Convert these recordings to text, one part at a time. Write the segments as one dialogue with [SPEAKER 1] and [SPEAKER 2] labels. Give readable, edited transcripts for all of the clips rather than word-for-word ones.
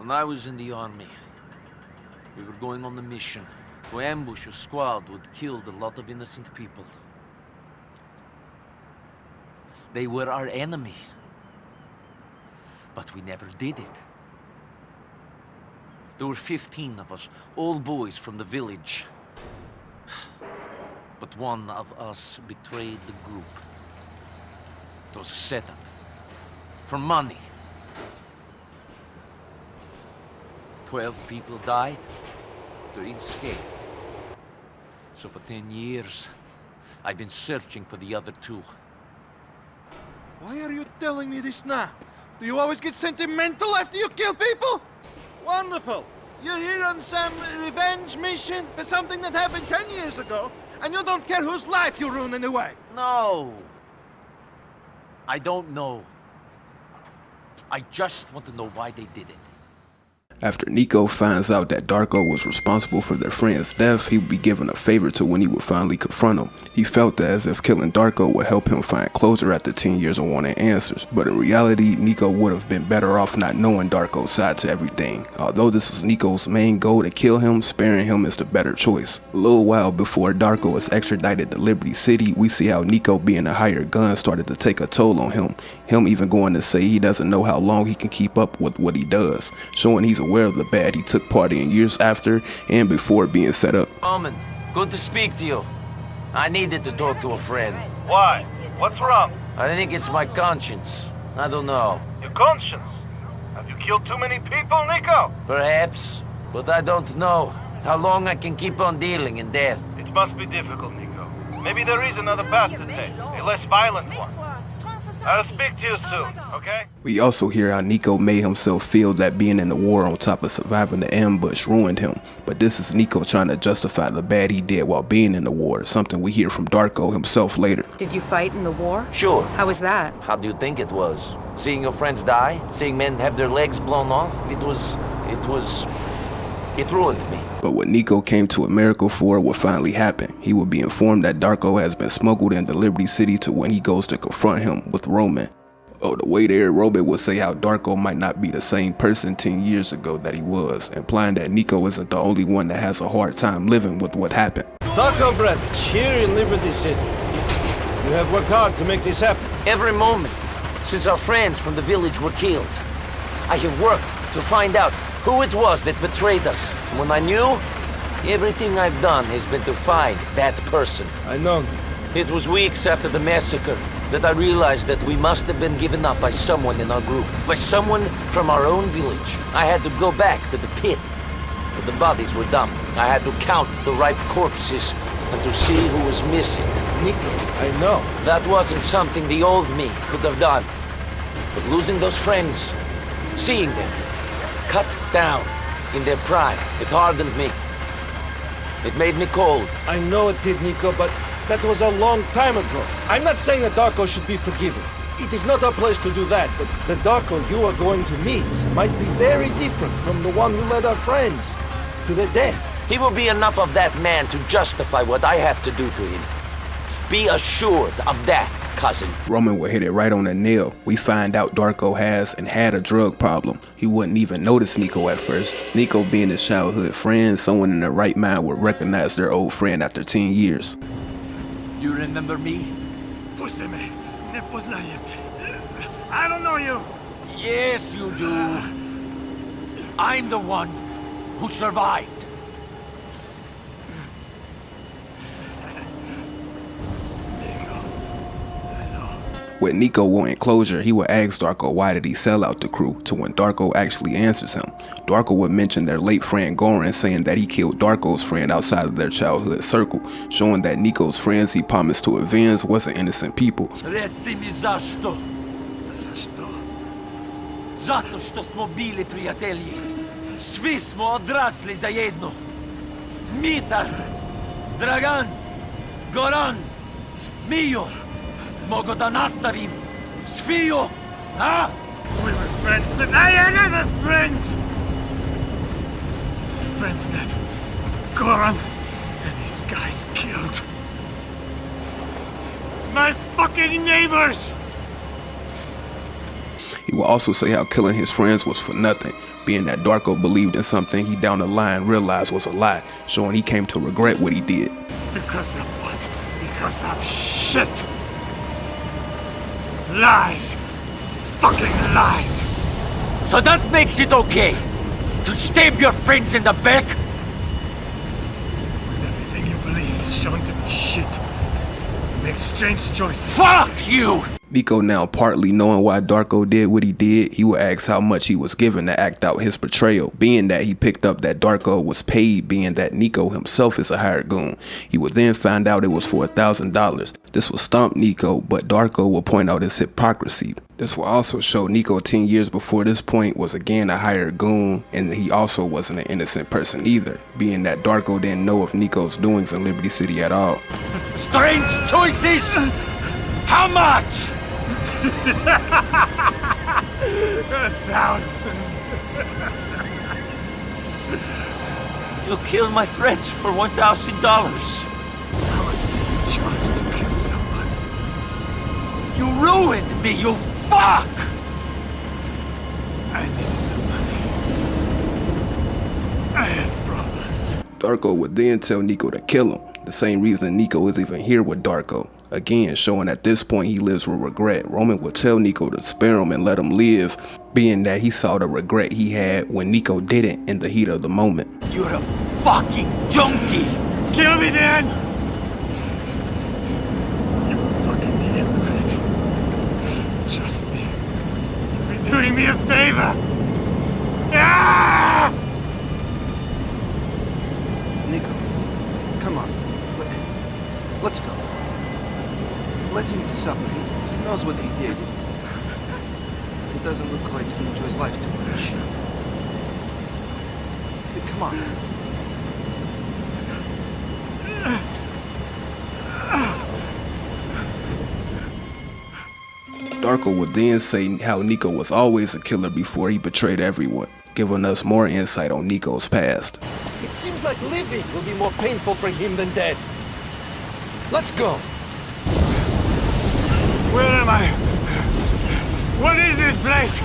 [SPEAKER 1] When I was in the army, we were going on a mission to ambush a squad who had killed a lot of innocent people. They were our enemies. But we never did it. There were 15 of us, all boys from the village. But one of us betrayed the group. It was a setup. For money. 12 people died, 3 escaped. So for 10 years, I've been searching for the other 2.
[SPEAKER 2] Why are you telling me this now? Do you always get sentimental after you kill people? Wonderful! You're here on some revenge mission for something that happened 10 years ago, and you don't care whose life you ruin anyway.
[SPEAKER 1] No! I don't know. I just want to know why they did it.
[SPEAKER 3] After Niko finds out that Darko was responsible for their friend's death, he would be given a favor to when he would finally confront him. He felt as if killing Darko would help him find closure after 10 years of wanting answers, but in reality, Niko would have been better off not knowing Darko's side to everything. Although this was Niko's main goal to kill him, sparing him is the better choice. A little while before Darko is extradited to Liberty City, we see how Niko being a hired gun started to take a toll on him. Him even going to say he doesn't know how long he can keep up with what he does, showing he's aware of the bad he took part in years after and before being set up.
[SPEAKER 1] Omen, good to speak to you. I needed to talk to a friend.
[SPEAKER 4] Why? What's wrong?
[SPEAKER 1] I think it's my conscience. I don't know.
[SPEAKER 4] Your conscience? Have you killed too many people, Niko?
[SPEAKER 1] Perhaps, but I don't know how long I can keep on dealing in death.
[SPEAKER 4] It must be difficult, Niko. Maybe there is another path to take, a less violent one. I'll speak to you soon, okay?
[SPEAKER 3] We also hear how Niko made himself feel that being in the war on top of surviving the ambush ruined him, but this is Niko trying to justify the bad he did while being in the war, something we hear from Darko himself later.
[SPEAKER 5] Did you fight in the war?
[SPEAKER 1] Sure.
[SPEAKER 5] How was that?
[SPEAKER 1] How do you think it was? Seeing your friends die? Seeing men have their legs blown off? It ruined me.
[SPEAKER 3] But what Niko came to America for would finally happen. He would be informed that Darko has been smuggled into Liberty City to when he goes to confront him with Roman. Oh, the way there, Roman would say how Darko might not be the same person 10 years ago that he was, implying that Niko isn't the only one that has a hard time living with what happened.
[SPEAKER 2] Darko Brevic, here in Liberty City. You have worked hard to make this happen.
[SPEAKER 1] Every moment since our friends from the village were killed, I have worked to find out who it was that betrayed us. And when I knew, everything I've done has been to find that person.
[SPEAKER 2] I know.
[SPEAKER 1] It was weeks after the massacre that I realized that we must have been given up by someone in our group, by someone from our own village. I had to go back to the pit, but the bodies were dumped. I had to count the ripe corpses and to see who was missing.
[SPEAKER 2] Niko, I know.
[SPEAKER 1] That wasn't something the old me could have done. But losing those friends, seeing them cut down in their prime, it hardened me. It made me cold.
[SPEAKER 2] I know it did, Niko, but that was a long time ago. I'm not saying that Darko should be forgiven. It is not our place to do that, but the Darko you are going to meet might be very different from the one who led our friends to their death.
[SPEAKER 1] He will be enough of that man to justify what I have to do to him. Be assured of that, cousin.
[SPEAKER 3] Roman would hit it right on the nail. We find out Darko has and had a drug problem. He wouldn't even notice Niko at first. Niko being his childhood friend, someone in their right mind would recognize their old friend after 10 years.
[SPEAKER 1] You remember me?
[SPEAKER 4] I don't know you.
[SPEAKER 1] Yes, you do. I'm the one who survived.
[SPEAKER 3] With Niko wanting closure, he would ask Darko why did he sell out the crew, to when Darko actually answers him. Darko would mention their late friend Goran, saying that he killed Darko's friend outside of their childhood circle, showing that Niko's friends he promised to avenge wasn't innocent people.
[SPEAKER 1] Reci mi zašto? Zašto? Zato što smo bili prijatelji. Svi smo odrasli zajedno. Mitar, Dragan, Goran, Mio. Mogu da nastavim. Sviju, a?
[SPEAKER 4] We were friends, but I had other friends. Friends that Goran and his guys killed. My fucking neighbors!
[SPEAKER 3] He will also say how killing his friends was for nothing, being that Darko believed in something he down the line realized was a lie, showing he came to regret what he did.
[SPEAKER 5] Because of what? Because of shit! Lies! Fucking lies!
[SPEAKER 1] So that makes it okay to stab your friends in the back?
[SPEAKER 5] When everything you believe is shown to be shit, you make strange choices.
[SPEAKER 1] Fuck you!
[SPEAKER 3] Niko, now partly knowing why Darko did what he did, he would ask how much he was given to act out his betrayal, being that he picked up that Darko was paid, being that Niko himself is a hired goon. He would then find out it was for $1,000. This will stomp Niko, but Darko will point out his hypocrisy. This will also show Niko 10 years before this point was again a hired goon, and he also wasn't an innocent person either, being that Darko didn't know of Niko's doings in Liberty City at all.
[SPEAKER 1] Strange choices! How much?
[SPEAKER 5] 1,000.
[SPEAKER 1] You killed my friends for $1,000.
[SPEAKER 5] How much did you charge to kill someone?
[SPEAKER 1] You ruined me, you fuck!
[SPEAKER 5] I needed the money. I had problems.
[SPEAKER 3] Darko would then tell Niko to kill him, the same reason Niko is even here with Darko. Again, showing at this point he lives with regret. Roman would tell Niko to spare him and let him live, being that he saw the regret he had when Niko didn't in the heat of the moment.
[SPEAKER 1] You're a fucking junkie!
[SPEAKER 5] Kill me, Dan! You fucking hypocrite. Trust me. You'll be doing me a favor. Ah!
[SPEAKER 2] Niko, come on. Let's go. Let him suffer. He knows what he did. It doesn't look like he enjoys life too much. Come on.
[SPEAKER 3] Darko would then say how Niko was always a killer before he betrayed everyone, giving us more insight on Niko's past.
[SPEAKER 2] It seems like living will be more painful for him than death. Let's go.
[SPEAKER 5] Where am I? What is this place?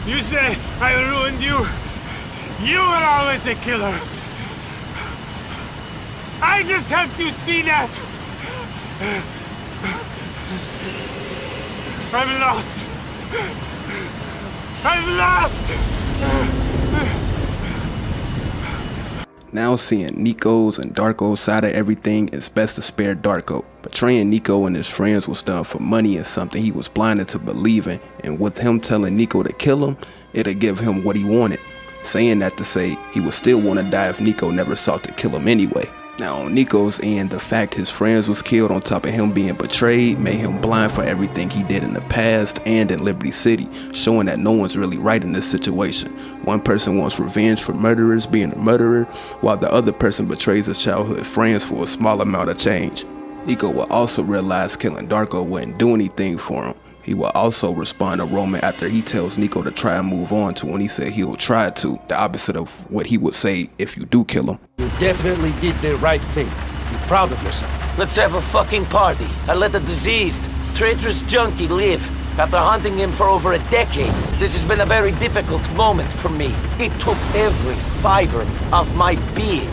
[SPEAKER 5] You say I ruined you? You were always a killer. I just have to see that. I'm lost. I'm lost.
[SPEAKER 3] Now seeing Niko's and Darko's side of everything, it's best to spare Darko. Betraying Niko and his friends was done for money and something he was blinded to believing, and with him telling Niko to kill him, it'll give him what he wanted. Saying that to say he would still want to die if Niko never sought to kill him anyway. Now on Niko's end, the fact his friends was killed on top of him being betrayed made him blind for everything he did in the past and in Liberty City, showing that no one's really right in this situation. One person wants revenge for murderers being a murderer, while the other person betrays his childhood friends for a small amount of change. Niko will also realize killing Darko wouldn't do anything for him. He will also respond to Roman after he tells Niko to try and move on to when he said he'll try to, the opposite of what he would say if you do kill him.
[SPEAKER 2] You definitely did the right thing. Be proud of yourself.
[SPEAKER 1] Let's have a fucking party. I let a diseased, traitorous junkie live after hunting him for over a decade. This has been a very difficult moment for me. It took every fiber of my being,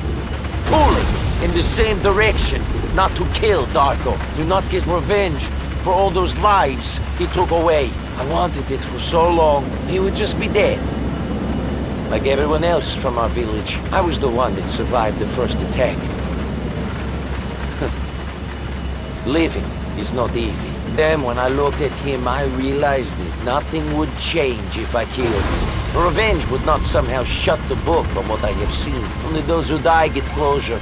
[SPEAKER 1] pulling in the same direction, not to kill Darko, to not get revenge for all those lives he took away. I wanted it for so long, he would just be dead. Like everyone else from our village, I was the one that survived the first attack. Living is not easy. Then when I looked at him, I realized that nothing would change if I killed him. Revenge would not somehow shut the book on what I have seen. Only those who die get closure.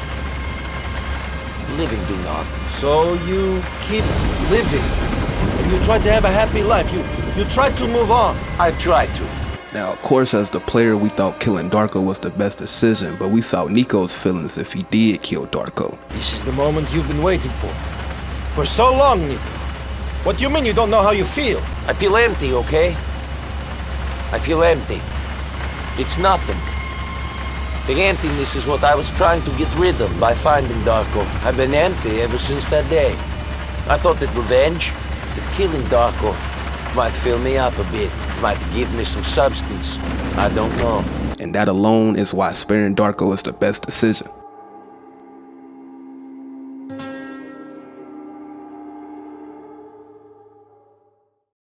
[SPEAKER 1] Living do not.
[SPEAKER 2] So you keep living. And you try to have a happy life. You try to move on.
[SPEAKER 1] I tried to.
[SPEAKER 3] Now, of course, as the player, we thought killing Darko was the best decision, but we saw Niko's feelings if he did kill Darko.
[SPEAKER 2] This is the moment you've been waiting for. For so long, Niko. What do you mean you don't know how you feel?
[SPEAKER 1] I feel empty, okay? I feel empty. It's nothing. The emptiness is what I was trying to get rid of by finding Darko. I've been empty ever since that day. I thought that revenge that killing Darko might fill me up a bit, might give me some substance. I don't know.
[SPEAKER 3] And that alone is why sparing Darko is the best decision.